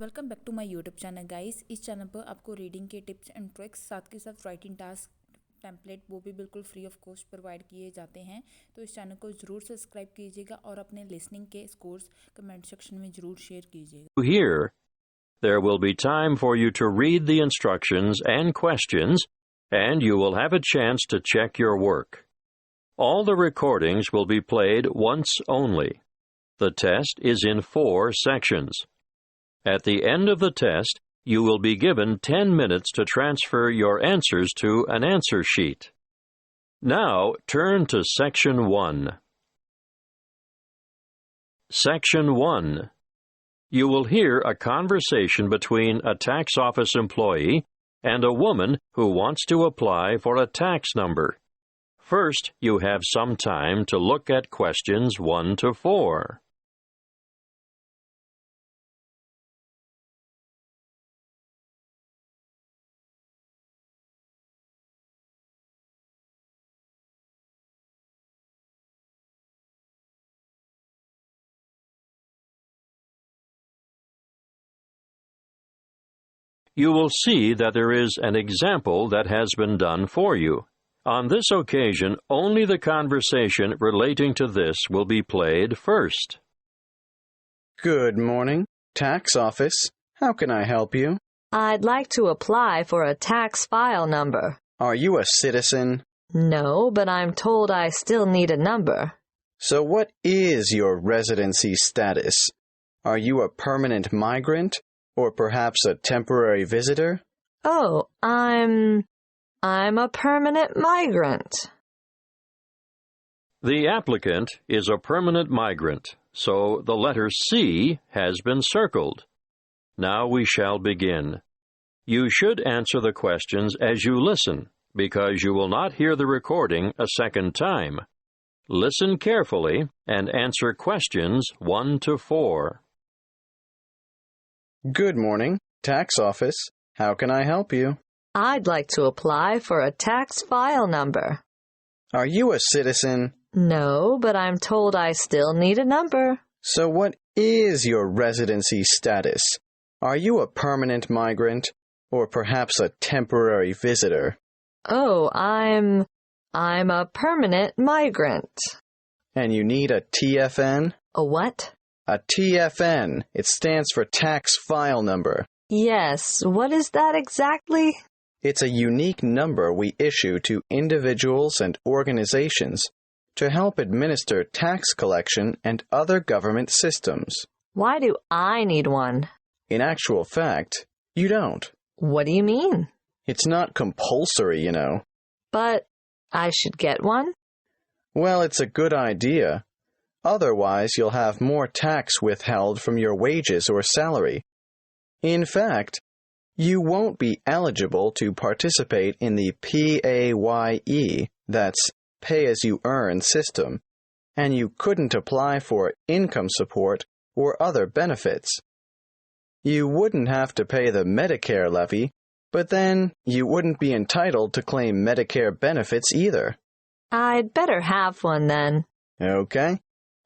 Welcome back to my YouTube channel guys. इस channel पर आपको रीडिंग के टिप्स एंड ट्रिक्स साथ के साथ राइटिंग टास्क टेम्पलेट वो भी बिल्कुल फ्री ऑफ कॉस्ट प्रोवाइड किए जाते हैं। तो इस चैनल को ज़रूर सब्सक्राइब कीजिएगा और अपने लिसनिंग के स्कोर्स कमेंट सेक्शन में ज़रूर शेयर कीजिएगा। Here, there will be time for you to read the instructions and questions, and you will have a chance to check your work. All the recordings will be played once only. The test is in 4 sections. At the end of the test, you will be given 10 minutes to transfer your answers to an answer sheet. Now, turn to Section 1. Section 1. You will hear a conversation between a tax office employee and a woman who wants to apply for a tax number. First, you have some time to look at questions 1 to 4. You will see that there is an example that has been done for you. On this occasion, only the conversation relating to this will be played first. Good morning, tax office. How can I help you? I'd like to apply for a tax file number. Are you a citizen? No, but I'm told I still need a number. So what is your residency status? Are you a permanent migrant or perhaps a temporary visitor? Oh, I'm a permanent migrant. The applicant is a permanent migrant, so the letter C has been circled. Now we shall begin. You should answer the questions as you listen, because you will not hear the recording a second time. Listen carefully and answer questions 1 to 4. Good morning, tax office. How can I help you? I'd like to apply for a tax file number. Are you a citizen? No, but I'm told I still need a number. So what is your residency status? Are you a permanent migrant or perhaps a temporary visitor? Oh, I'm a permanent migrant. And you need a TFN? A what? A TFN. It stands for tax file number. Yes, what is that exactly? It's a unique number we issue to individuals and organizations to help administer tax collection and other government systems. Why do I need one? In actual fact, you don't. What do you mean? It's not compulsory, you know. But I should get one? Well, it's a good idea. Otherwise, you'll have more tax withheld from your wages or salary. In fact, you won't be eligible to participate in the PAYE, that's pay-as-you-earn system, and you couldn't apply for income support or other benefits. You wouldn't have to pay the Medicare levy, but then you wouldn't be entitled to claim Medicare benefits either. I'd better have one then. Okay.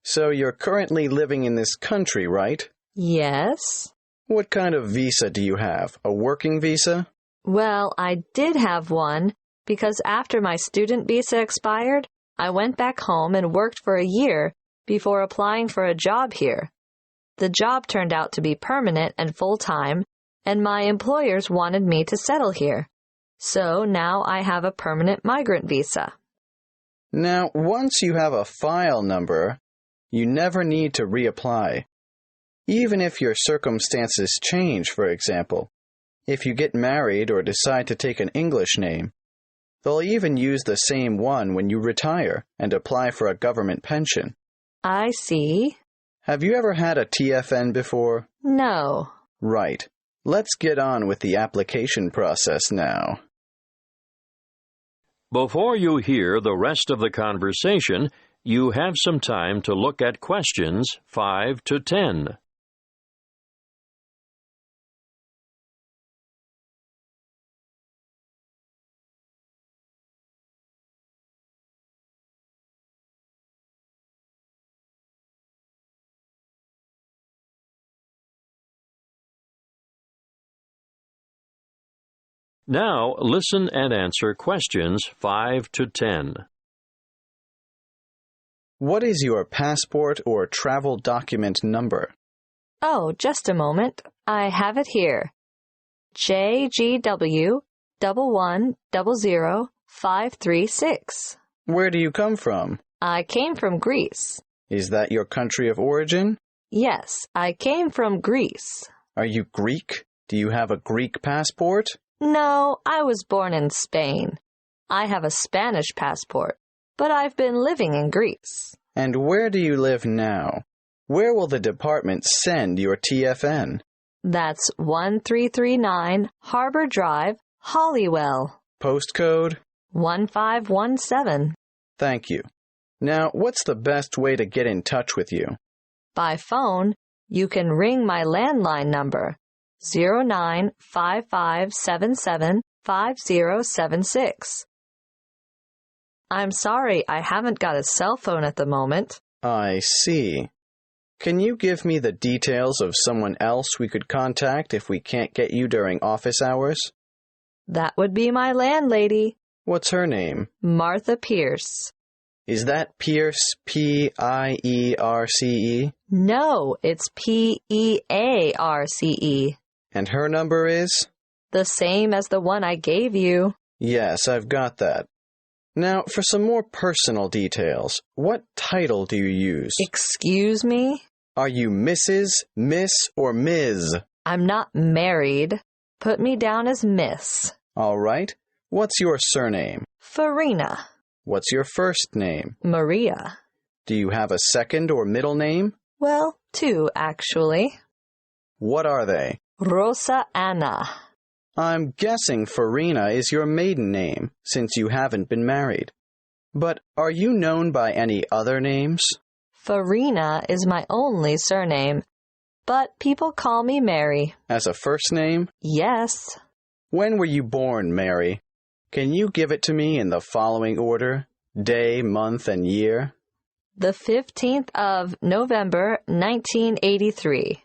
So you're currently living in this country, right? Yes. What kind of visa do you have? A working visa? Well, I did have one because after my student visa expired, I went back home and worked for a year before applying for a job here. The job turned out to be permanent and full-time, and my employers wanted me to settle here. So now I have a permanent migrant visa. Now, once you have a file number, you never need to reapply. Even if your circumstances change, for example, if you get married or decide to take an English name, they'll even use the same one when you retire and apply for a government pension. I see. Have you ever had a TFN before? No. Right. Let's get on with the application process now. Before you hear the rest of the conversation, you have some time to look at questions 5 to 10. Now listen and answer questions 5 to 10. What is your passport or travel document number? Oh, just a moment. I have it here. JGW 1100536. Where do you come from? I came from Greece. Is that your country of origin? Yes, I came from Greece. Are you Greek? Do you have a Greek passport? No, I was born in Spain. I have a Spanish passport, but I've been living in Greece. And where do you live now? Where will the department send your TFN? That's 1339 Harbor Drive, Hollywell. Postcode? 1517. Thank you. Now, what's the best way to get in touch with you? By phone, you can ring my landline number, 0955775076. I'm sorry, I haven't got a cell phone at the moment. I see. Can you give me the details of someone else we could contact if we can't get you during office hours? That would be my landlady, What's her name? Martha Pierce. Is that Pierce, P-I-E-R-C-E? No, it's P-E-A-R-C-E. And her number is? The same as the one I gave you. Yes, I've got that. Now, for some more personal details, what title do you use? Excuse me? Are you Mrs., Miss, or Ms.? I'm not married. Put me down as Miss. All right. What's your surname? Farina. What's your first name? Maria. Do you have a second or middle name? Well, two, actually. What are they? Rosa Anna. I'm guessing Farina is your maiden name, since you haven't been married. But are you known by any other names? Farina is my only surname, but people call me Mary. As a first name? Yes. When were you born, Mary? Can you give it to me in the following order? Day, month, and year? The 15th of November, 1983.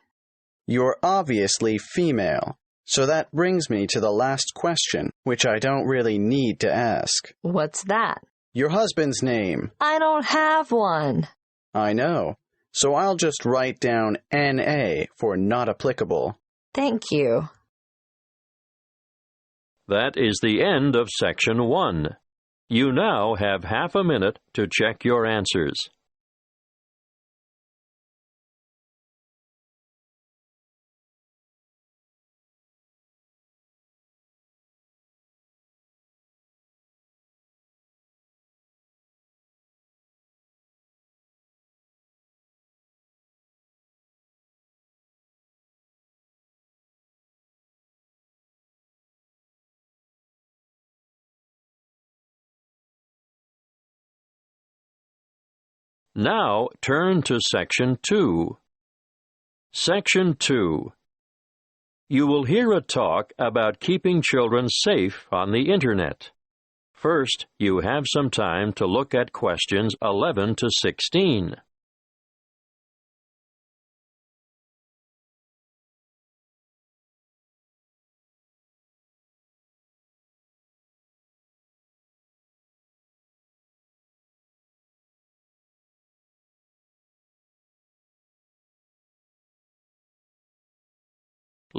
You're obviously female. So that brings me to the last question, which I don't really need to ask. What's that? Your husband's name. I don't have one. I know. So I'll just write down N.A. for not applicable. Thank you. That is the end of Section 1. You now have half a minute to check your answers. Now turn to Section 2. Section 2. You will hear a talk about keeping children safe on the Internet. First, you have some time to look at questions 11 to 16.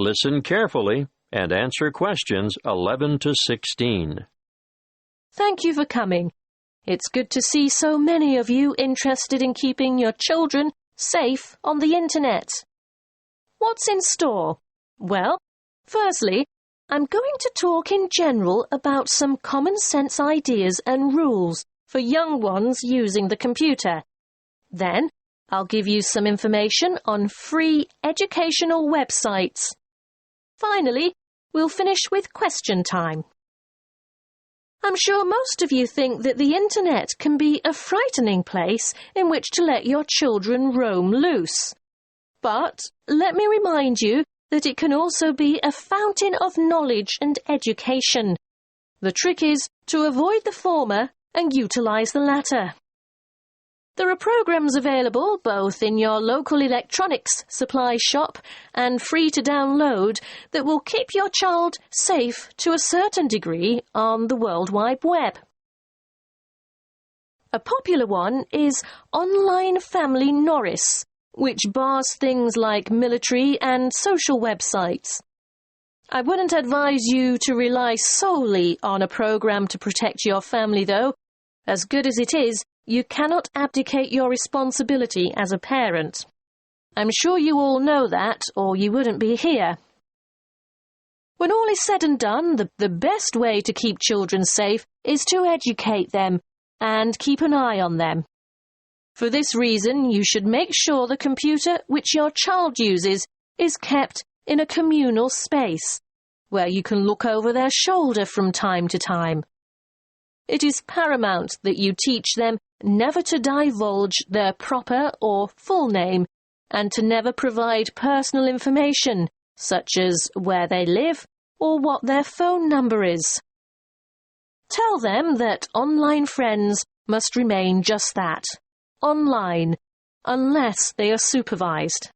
Listen carefully and answer questions 11 to 16. Thank you for coming. It's good to see so many of you interested in keeping your children safe on the Internet. What's in store? Well, firstly, I'm going to talk in general about some common sense ideas and rules for young ones using the computer. Then, I'll give you some information on free educational websites. Finally, we'll finish with question time. I'm sure most of you think that the Internet can be a frightening place in which to let your children roam loose. But let me remind you that it can also be a fountain of knowledge and education. The trick is to avoid the former and utilize the latter. There are programs available both in your local electronics supply shop and free to download that will keep your child safe to a certain degree on the World Wide Web. A popular one is Online Family Norris, which bars things like military and social websites. I wouldn't advise you to rely solely on a program to protect your family, though. As good as it is, you cannot abdicate your responsibility as a parent. I'm sure you all know that, or you wouldn't be here. When all is said and done, the best way to keep children safe is to educate them and keep an eye on them. For this reason, you should make sure the computer which your child uses is kept in a communal space, where you can look over their shoulder from time to time. It is paramount that you teach them never to divulge their proper or full name, and to never provide personal information, such as where they live or what their phone number is. Tell them that online friends must remain just that, online, unless they are supervised.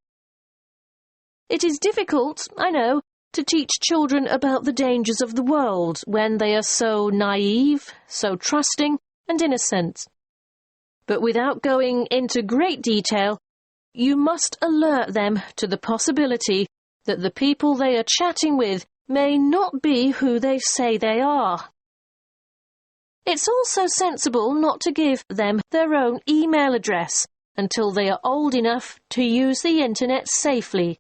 It is difficult, I know, to teach children about the dangers of the world when they are so naive, so trusting and innocent. But without going into great detail, you must alert them to the possibility that the people they are chatting with may not be who they say they are. It's also sensible not to give them their own email address until they are old enough to use the internet safely.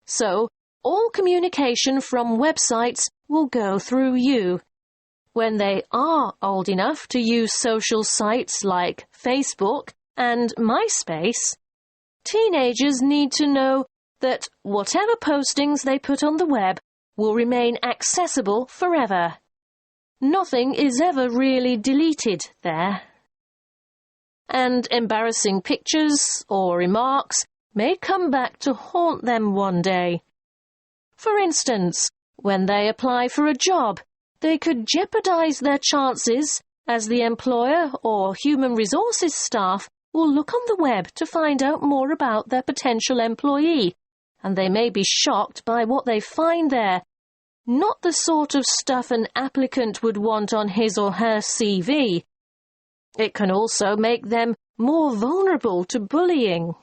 So, all communication from websites will go through you. When they are old enough to use social sites like Facebook and MySpace, teenagers need to know that whatever postings they put on the web will remain accessible forever. Nothing is ever really deleted there. And embarrassing pictures or remarks may come back to haunt them one day. For instance, when they apply for a job, they could jeopardize their chances, as the employer or human resources staff will look on the web to find out more about their potential employee, and they may be shocked by what they find there. Not the sort of stuff an applicant would want on his or her CV. It can also make them more vulnerable to bullying.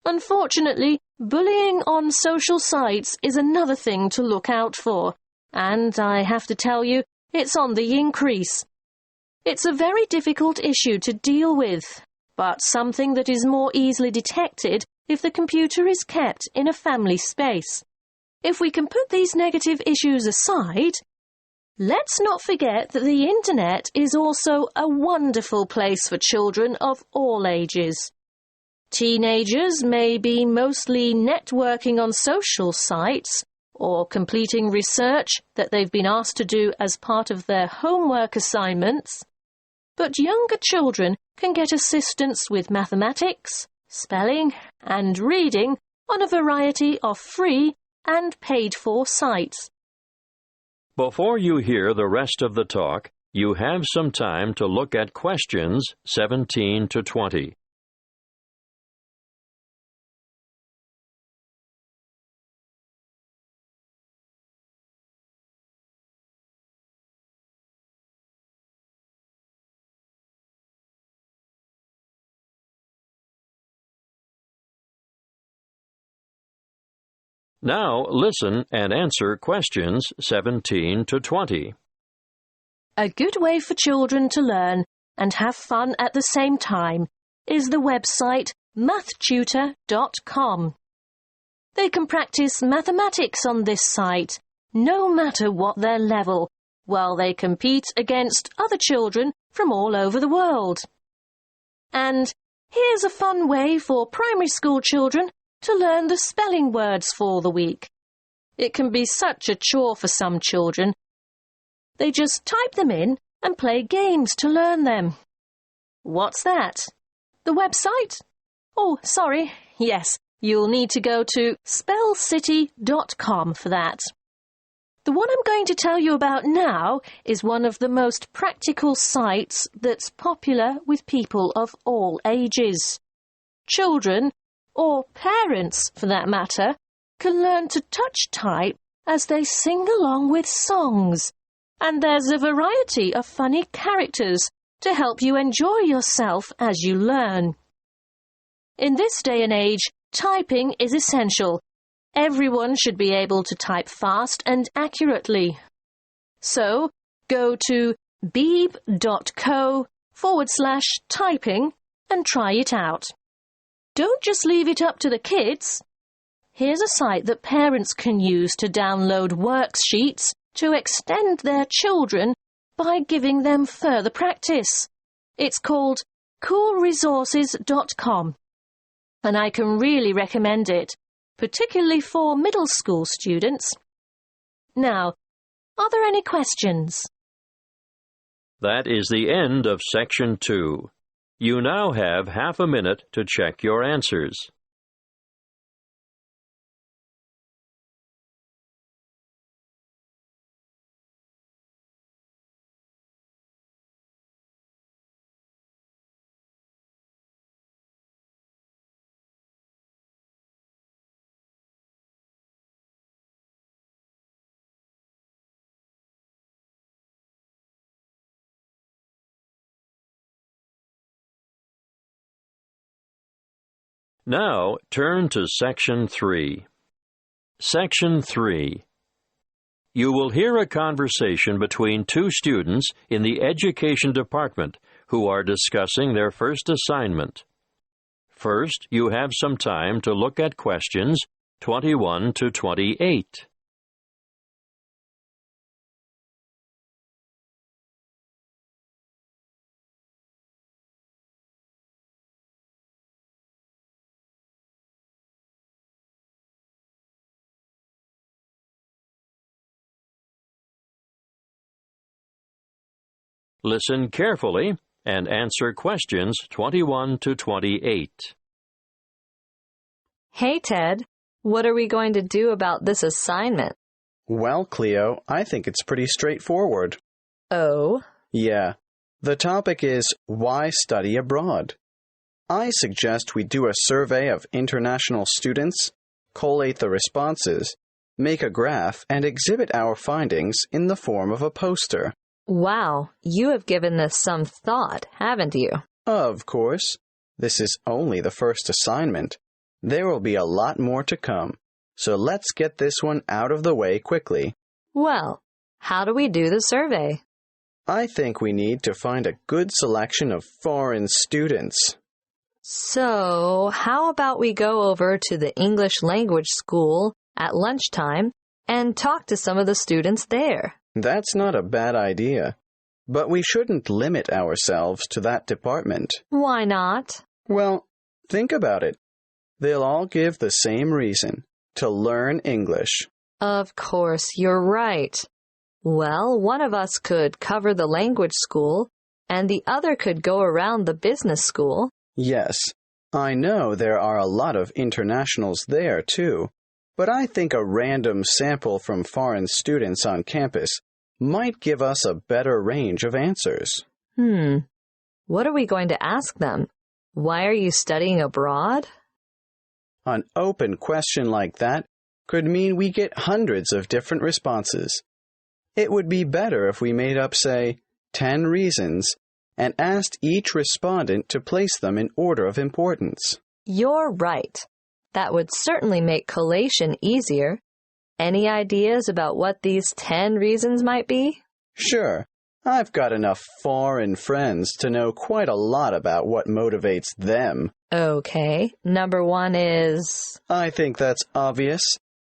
Unfortunately, bullying on social sites is another thing to look out for, and I have to tell you, it's on the increase. It's a very difficult issue to deal with, but something that is more easily detected if the computer is kept in a family space. If we can put these negative issues aside, let's not forget that the internet is also a wonderful place for children of all ages. Teenagers may be mostly networking on social sites or completing research that they've been asked to do as part of their homework assignments, but younger children can get assistance with mathematics, spelling, and reading on a variety of free and paid-for sites. Before you hear the rest of the talk, you have some time to look at questions 17 to 20. Now listen and answer questions 17 to 20. A good way for children to learn and have fun at the same time is the website mathtutor.com. They can practice mathematics on this site, no matter what their level, while they compete against other children from all over the world. And here's a fun way for primary school children to learn the spelling words for the week. It can be such a chore for some children. They just type them in and play games to learn them. What's that? The website? Oh, sorry. Yes, you'll need to go to spellcity.com for that. The one I'm going to tell you about now is one of the most practical sites that's popular with people of all ages. Children, or parents for that matter, can learn to touch type as they sing along with songs. And there's a variety of funny characters to help you enjoy yourself as you learn. In this day and age, typing is essential. Everyone should be able to type fast and accurately. So, go to beeb.co/typing and try it out. Don't just leave it up to the kids. Here's a site that parents can use to download worksheets to extend their children by giving them further practice. It's called coolresources.com, and I can really recommend it, particularly for middle school students. Now, are there any questions? That is the end of Section 2. You now have half a minute to check your answers. Now turn to Section 3. Section 3. You will hear a conversation between two students in the Education Department who are discussing their first assignment. First, you have some time to look at questions 21 to 28. Listen carefully and answer questions 21 to 28. Hey, Ted, what are we going to do about this assignment? Well, Cleo, I think it's pretty straightforward. Oh? Yeah. The topic is, why study abroad? I suggest we do a survey of international students, collate the responses, make a graph, and exhibit our findings in the form of a poster. Wow, you have given this some thought, haven't you? Of course. This is only the first assignment. There will be a lot more to come. So let's get this one out of the way quickly. Well, how do we do the survey? I think we need to find a good selection of foreign students. So, how about we go over to the English language school at lunchtime and talk to some of the students there? That's not a bad idea. But we shouldn't limit ourselves to that department. Why not? Well, think about it. They'll all give the same reason, to learn English. Of course, you're right. Well, one of us could cover the language school, and the other could go around the business school. Yes, I know there are a lot of internationals there, too. But I think a random sample from foreign students on campus might give us a better range of answers. What are we going to ask them? Why are you studying abroad? An open question like that could mean we get hundreds of different responses. It would be better if we made up, say, 10 reasons and asked each respondent to place them in order of importance. You're right. That would certainly make collation easier. Any ideas about what these 10 reasons might be? Sure. I've got enough foreign friends to know quite a lot about what motivates them. Okay. Number 1 is... I think that's obvious.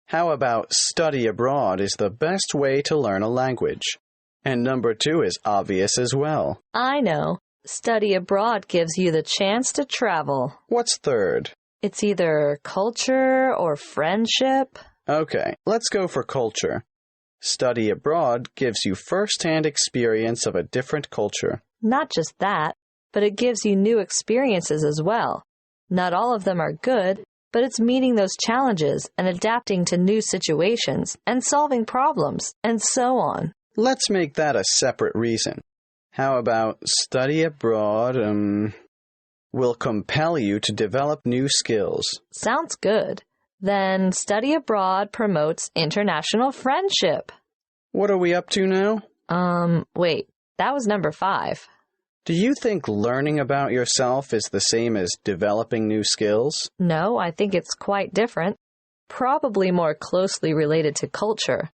How about study abroad is the best way to learn a language? And number 2 is obvious as well. I know. Study abroad gives you the chance to travel. What's third? It's either culture or friendship. Okay, let's go for culture. Study abroad gives you first-hand experience of a different culture. Not just that, but it gives you new experiences as well. Not all of them are good, but it's meeting those challenges and adapting to new situations and solving problems and so on. Let's make that a separate reason. How about study abroad, will compel you to develop new skills? Sounds good. Then study abroad promotes international friendship. What are we up to now? Wait, that was number 5. Do you think learning about yourself is the same as developing new skills? No, I think it's quite different. Probably more closely related to culture.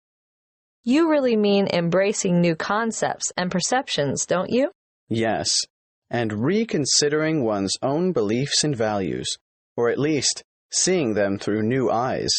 You really mean embracing new concepts and perceptions, don't you? Yes, and reconsidering one's own beliefs and values, or at least seeing them through new eyes.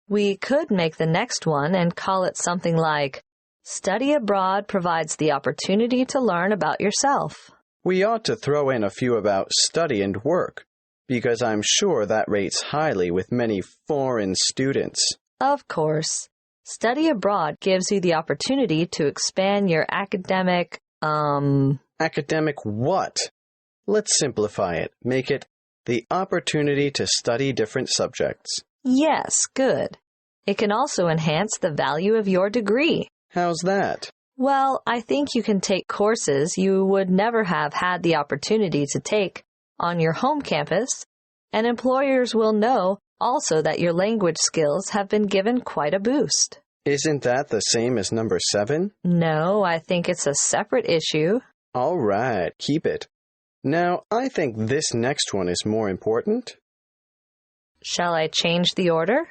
We could make the next one and call it something like, Study abroad provides the opportunity to learn about yourself. We ought to throw in a few about study and work, because I'm sure that rates highly with many foreign students. Of course. Study abroad gives you the opportunity to expand your academic, Academic what? Let's simplify it. Make it the opportunity to study different subjects. Yes, good. It can also enhance the value of your degree. How's that? Well, I think you can take courses you would never have had the opportunity to take on your home campus, and employers will know also that your language skills have been given quite a boost. Isn't that the same as number 7? No, I think it's a separate issue. All right, keep it. Now, I think this next one is more important. Shall I change the order?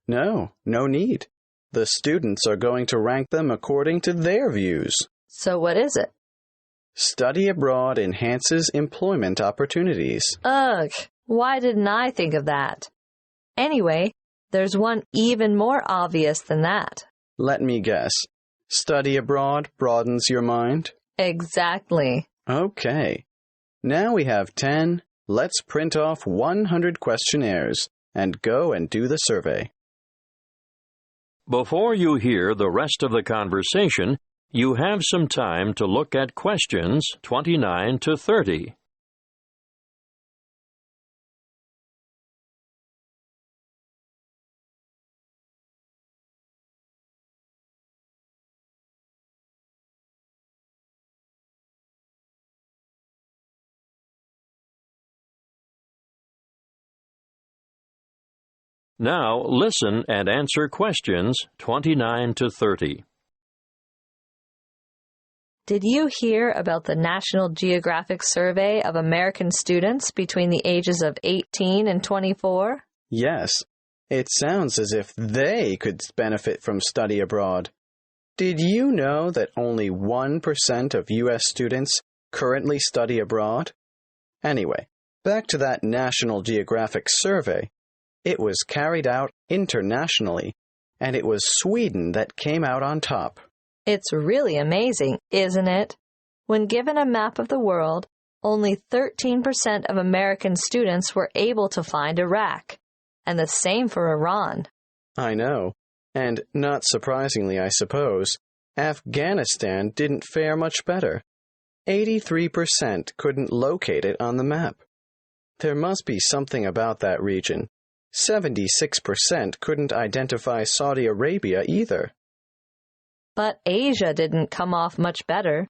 No need. The students are going to rank them according to their views. So what is it? Study abroad enhances employment opportunities. Ugh, why didn't I think of that? Anyway, there's one even more obvious than that. Let me guess. Study abroad broadens your mind? Exactly. Okay. Now we have 10. Let's print off 100 questionnaires and go and do the survey. Before you hear the rest of the conversation, you have some time to look at questions 29 to 30. Now listen and answer questions 29 to 30. Did you hear about the National Geographic survey of American students between the ages of 18 and 24? Yes. It sounds as if they could benefit from study abroad. Did you know that only 1% of U.S. students currently study abroad? Anyway, back to that National Geographic survey. It was carried out internationally, and it was Sweden that came out on top. It's really amazing, isn't it? When given a map of the world, only 13% of American students were able to find Iraq, and the same for Iran. I know, and not surprisingly, I suppose, Afghanistan didn't fare much better. 83% couldn't locate it on the map. There must be something about that region. 76% couldn't identify Saudi Arabia either. But Asia didn't come off much better.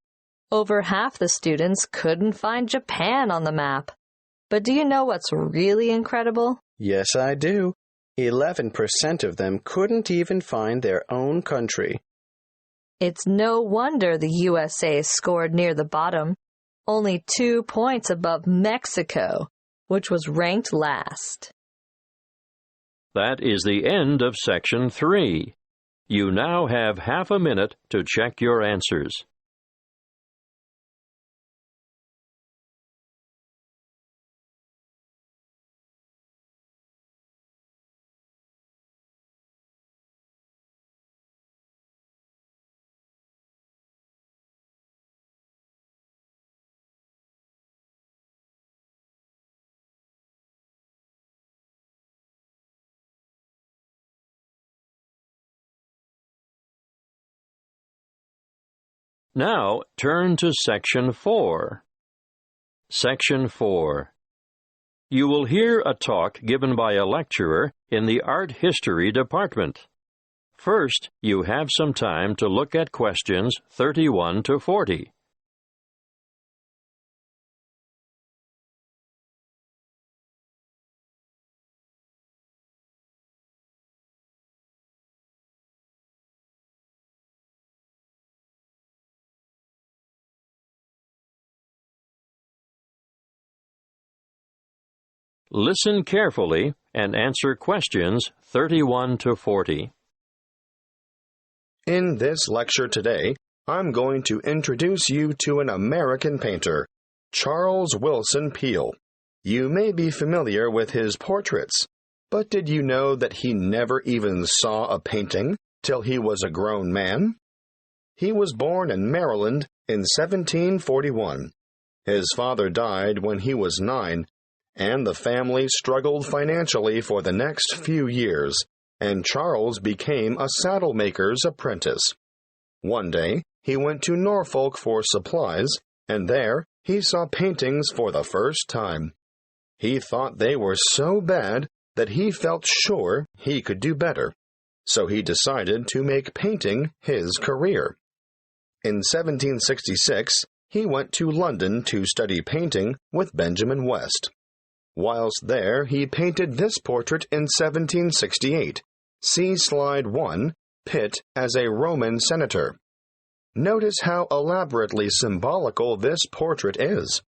Over half the students couldn't find Japan on the map. But do you know what's really incredible? Yes, I do. 11% of them couldn't even find their own country. It's no wonder the USA scored near the bottom, only 2 points above Mexico, which was ranked last. That is the end of Section 3. You now have half a minute to check your answers. Now turn to Section 4. Section 4. You will hear a talk given by a lecturer in the Art History department. First, you have some time to look at questions 31 to 40. Listen carefully and answer questions 31 to 40. In this lecture today, I'm going to introduce you to an American painter, Charles Willson Peale. You may be familiar with his portraits, but did you know that he never even saw a painting till he was a grown man? He was born in Maryland in 1741. His father died when he was 9, and the family struggled financially for the next few years, and Charles became a saddle-maker's apprentice. One day, he went to Norfolk for supplies, and there he saw paintings for the first time. He thought they were so bad that he felt sure he could do better, so he decided to make painting his career. In 1766, he went to London to study painting with Benjamin West. Whilst there, he painted this portrait in 1768. See Slide 1, Pitt as a Roman senator. Notice how elaborately symbolical this portrait is.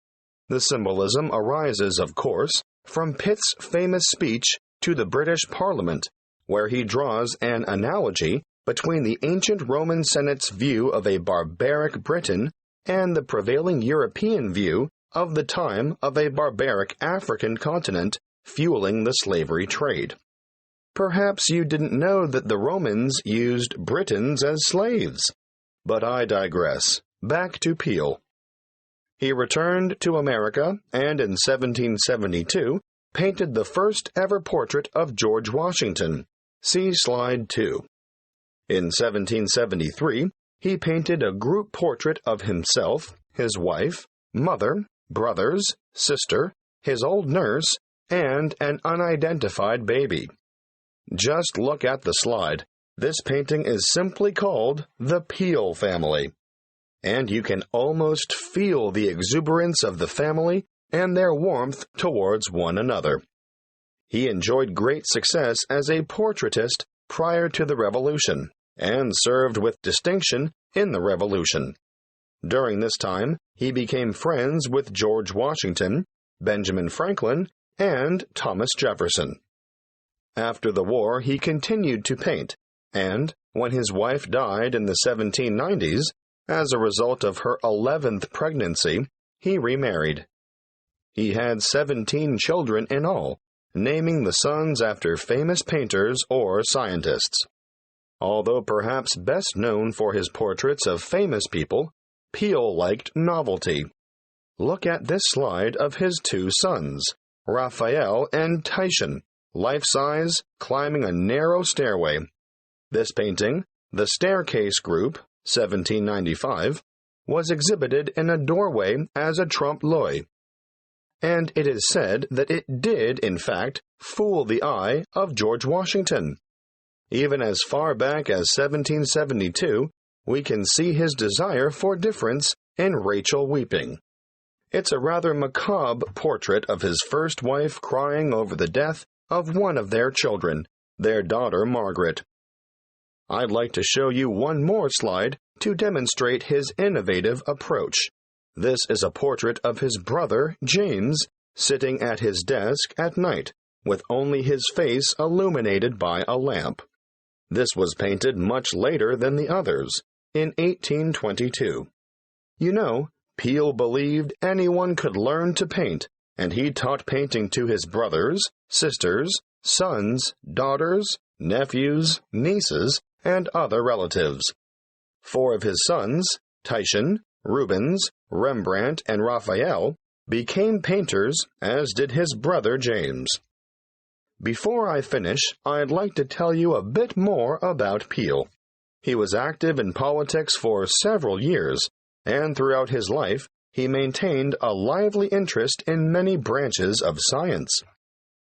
The symbolism arises, of course, from Pitt's famous speech to the British Parliament, where he draws an analogy between the ancient Roman Senate's view of a barbaric Britain and the prevailing European view of the time of a barbaric African continent fueling the slavery trade. Perhaps you didn't know that the Romans used Britons as slaves. But I digress. Back to Peale. He returned to America and in 1772 painted the first ever portrait of George Washington. See Slide 2. In 1773, he painted a group portrait of himself, his wife, mother, brothers, sister, his old nurse, and an unidentified baby. Just look at the slide. This painting is simply called The Peale Family, and you can almost feel the exuberance of the family and their warmth towards one another. He enjoyed great success as a portraitist prior to the Revolution, and served with distinction in the Revolution. During this time, he became friends with George Washington, Benjamin Franklin, and Thomas Jefferson. After the war, he continued to paint, and when his wife died in the 1790s, as a result of her 11th pregnancy, he remarried. He had 17 children in all, naming the sons after famous painters or scientists. Although perhaps best known for his portraits of famous people, Peale liked novelty. Look at this slide of his two sons, Raphael and Titian, life-size, climbing a narrow stairway. This painting, The Staircase Group, 1795, was exhibited in a doorway as a trompe-l'oeil. And it is said that it did, in fact, fool the eye of George Washington. Even as far back as 1772, we can see his desire for difference in Rachel weeping. It's a rather macabre portrait of his first wife crying over the death of one of their children, their daughter Margaret. I'd like to show you one more slide to demonstrate his innovative approach. This is a portrait of his brother, James, sitting at his desk at night, with only his face illuminated by a lamp. This was painted much later than the others, in 1822. You know, Peale believed anyone could learn to paint, and he taught painting to his brothers, sisters, sons, daughters, nephews, nieces, and other relatives. 4 of his sons, Titian, Rubens, Rembrandt, and Raphael, became painters, as did his brother James. Before I finish, I'd like to tell you a bit more about Peale. He was active in politics for several years, and throughout his life, he maintained a lively interest in many branches of science.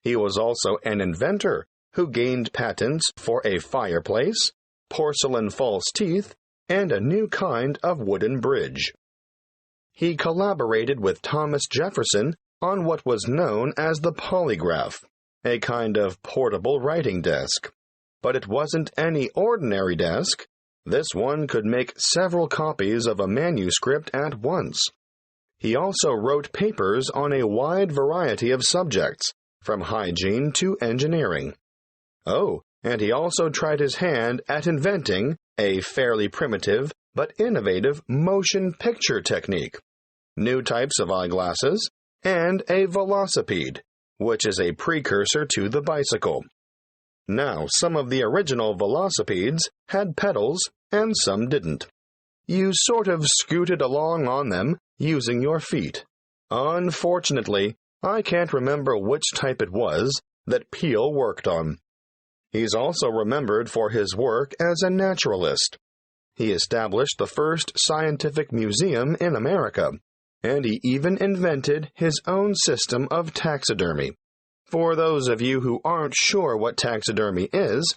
He was also an inventor who gained patents for a fireplace, porcelain false teeth, and a new kind of wooden bridge. He collaborated with Thomas Jefferson on what was known as the polygraph, a kind of portable writing desk. But it wasn't any ordinary desk. This one could make several copies of a manuscript at once. He also wrote papers on a wide variety of subjects, from hygiene to engineering. Oh, and he also tried his hand at inventing a fairly primitive but innovative motion picture technique, new types of eyeglasses, and a velocipede, which is a precursor to the bicycle. Now, some of the original velocipedes had pedals and some didn't. You sort of scooted along on them using your feet. Unfortunately, I can't remember which type it was that Peel worked on. He's also remembered for his work as a naturalist. He established the first scientific museum in America, and he even invented his own system of taxidermy. For those of you who aren't sure what taxidermy is,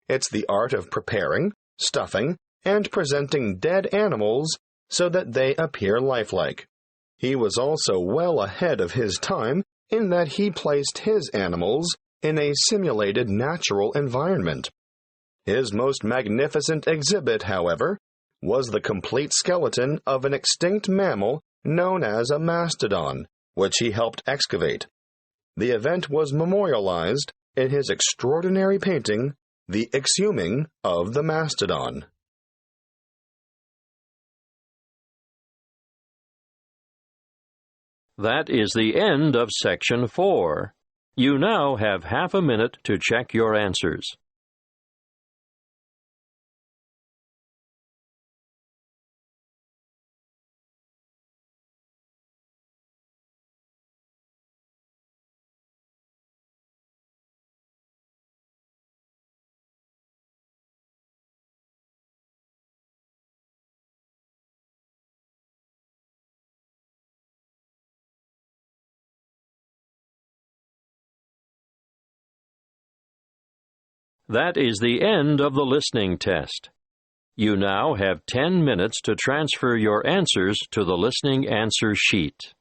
it's the art of preparing, stuffing, and presenting dead animals so that they appear lifelike. He was also well ahead of his time in that he placed his animals in a simulated natural environment. His most magnificent exhibit, however, was the complete skeleton of an extinct mammal known as a mastodon, which he helped excavate. The event was memorialized in his extraordinary painting, The Exhuming of the Mastodon. That is the end of Section 4. You now have half a minute to check your answers. That is the end of the listening test. You now have 10 minutes to transfer your answers to the listening answer sheet.